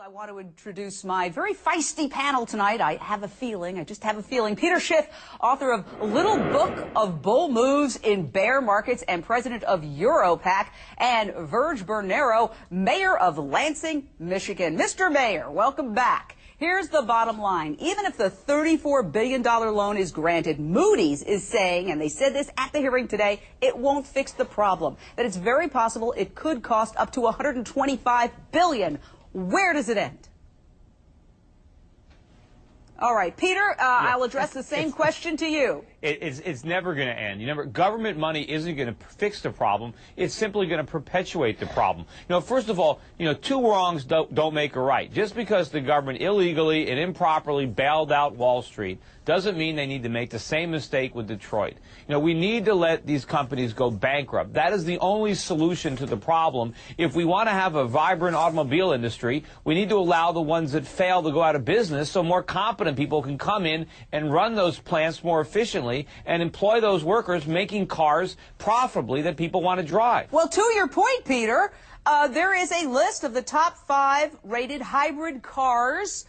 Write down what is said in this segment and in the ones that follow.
I want to introduce my very feisty panel tonight. I just have a feeling. Peter Schiff, author of Little Book of Bull Moves in Bear Markets and president of Europac, and Verge Bernero, mayor of Lansing, Michigan. Mr. Mayor, welcome back. Here's the bottom line. Even if the $34 billion loan is granted, Moody's is saying, and they said this at the hearing today, it won't fix the problem. That it's very possible it could cost up to $125 billion. Where does it end? All right, Peter, I'll address the same question to you. It's never going to end. Government money isn't going to fix the problem. It's simply going to perpetuate the problem. First of all, two wrongs don't make a right. Just because the government illegally and improperly bailed out Wall Street doesn't mean they need to make the same mistake with Detroit. We need to let these companies go bankrupt. That is the only solution to the problem. If we want to have a vibrant automobile industry, we need to allow the ones that fail to go out of business so more competent people can come in and run those plants more efficiently and employ those workers making cars profitably that people want to drive. Well, to your point, Peter, there is a list of the top 5 rated hybrid cars,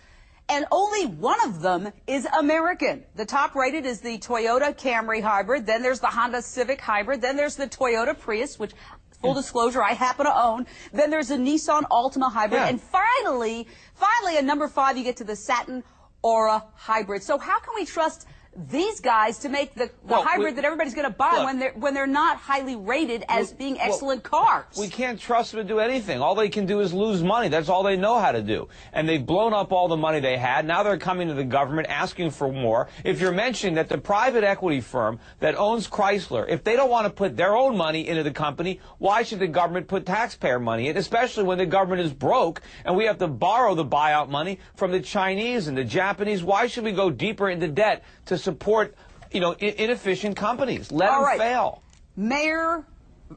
and only one of them is American. The top rated is the Toyota Camry hybrid, then there's the Honda Civic hybrid, then there's the Toyota Prius, which, full disclosure, I happen to own, then there's a Nissan Altima hybrid, and finally, at number 5, you get to the Saturn Aura hybrid. So how can we trust these guys to make the hybrid that everybody's going to buy when they're not highly rated as being excellent cars? We can't trust them to do anything. All they can do is lose money. That's all they know how to do. And they've blown up all the money they had. Now they're coming to the government asking for more. If you're mentioning that the private equity firm that owns Chrysler, if they don't want to put their own money into the company, why should the government put taxpayer money in, especially when the government is broke and we have to borrow the buyout money from the Chinese and the Japanese? Why should we go deeper into debt to support, inefficient companies? Let them fail. Mayor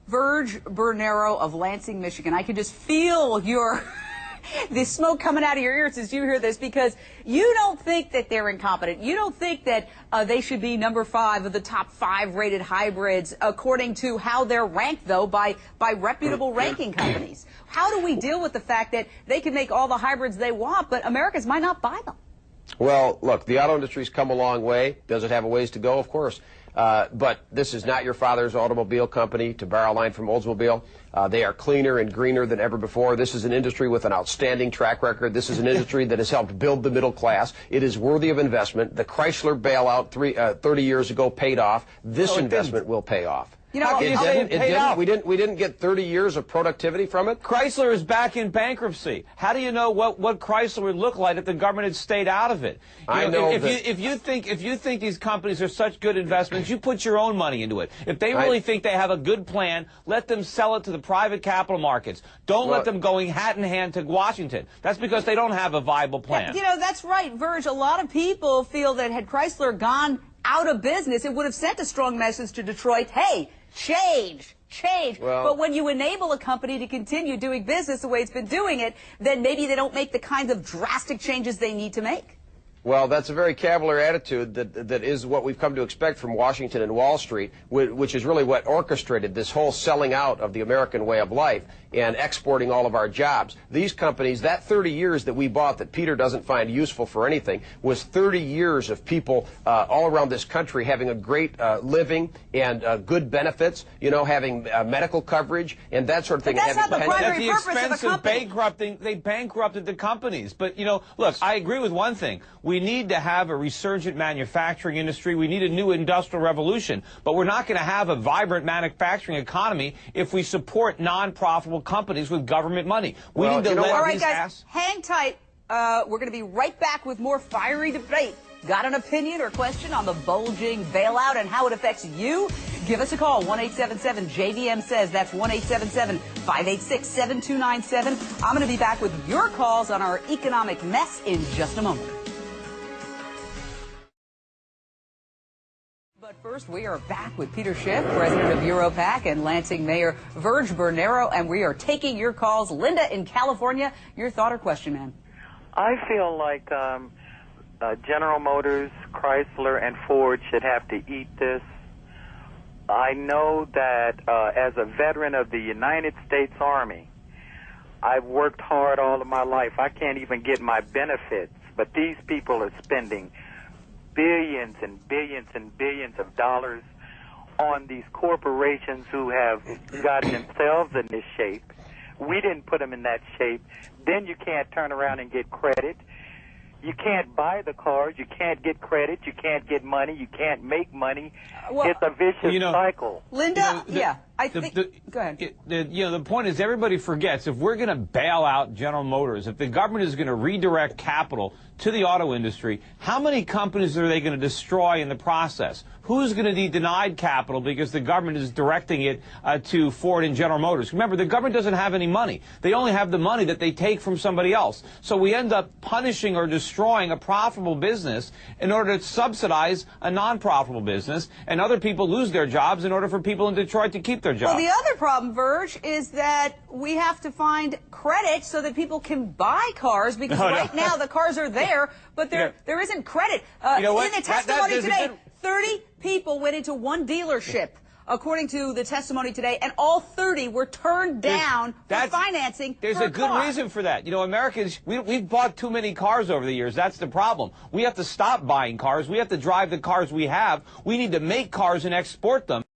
Verge Bernero of Lansing, Michigan, I can just feel the smoke coming out of your ears as you hear this, because you don't think that they're incompetent. You don't think that they should be number 5 of the top 5 rated hybrids, according to how they're ranked, though, by reputable ranking companies. How do we deal with the fact that they can make all the hybrids they want, but Americans might not buy them? Well, look, the auto industry's come a long way. Does it have a ways to go? Of course. But this is not your father's automobile company, to borrow a line from Oldsmobile. They are cleaner and greener than ever before. This is an industry with an outstanding track record. This is an industry that has helped build the middle class. It is worthy of investment. The Chrysler bailout 30 years ago paid off. This investment will pay off. We didn't get 30 years of productivity from it. Chrysler is back in bankruptcy. How do you know what Chrysler would look like if the government had stayed out of it? If you think these companies are such good investments, you put your own money into it. If they really think they have a good plan, let them sell it to the private capital markets. Don't let them going hat in hand to Washington. That's because they don't have a viable plan. That's right, Verge. A lot of people feel that had Chrysler gone out of business, it would have sent a strong message to Detroit, hey, change. But when you enable a company to continue doing business the way it's been doing it, then maybe they don't make the kinds of drastic changes they need to make. Well, that's a very cavalier attitude that is what we've come to expect from Washington and Wall Street, which is really what orchestrated this whole selling out of the American way of life and exporting all of our jobs. These companies, that 30 years that we bought that Peter doesn't find useful for anything, was 30 years of people all around this country having a great living and good benefits, having medical coverage and that sort of thing. But that's not the primary purpose of a company. At the expense of they bankrupted the companies. But, look, I agree with one thing. We need to have a resurgent manufacturing industry. We need a new industrial revolution. But we're not going to have a vibrant manufacturing economy if we support non-profitable companies with government money. We need to let all right, guys, hang tight. We're going to be right back with more fiery debate. Got an opinion or question on the bulging bailout and how it affects you? Give us a call, 1-877-JVM says. That's 1-877-586-7297. I'm going to be back with your calls on our economic mess in just a moment. But first, we are back with Peter Schiff, president of Europac, and Lansing Mayor Verge Bernero, and we are taking your calls. Linda in California, your thought or question, ma'am? I feel like General Motors, Chrysler, and Ford should have to eat this. I know that as a veteran of the United States Army, I've worked hard all of my life. I can't even get my benefits. But these people are spending billions and billions and billions of dollars on these corporations who have gotten themselves in this shape. We didn't put them in that shape. Then you can't turn around and get credit. You can't buy the cars. You can't get credit. You can't get money. You can't make money. Well, it's a vicious cycle. Linda, I think. Go ahead. The point is, everybody forgets, if we're going to bail out General Motors, if the government is going to redirect capital to the auto industry, how many companies are they going to destroy in the process? Who's going to be denied capital because the government is directing it to Ford and General Motors? Remember, the government doesn't have any money. They only have the money that they take from somebody else. So we end up punishing or destroying a profitable business in order to subsidize a non-profitable business, and other people lose their jobs in order for people in Detroit to keep their jobs. Well, the other problem, Verge, is that we have to find credit so that people can buy cars, because right now the cars are there, but there isn't credit. In the testimony today, 30 people went into one dealership, according to the testimony today, and all 30 were turned down for financing. There's a good reason for that. You know, Americans, we've bought too many cars over the years. That's the problem. We have to stop buying cars. We have to drive the cars we have. We need to make cars and export them.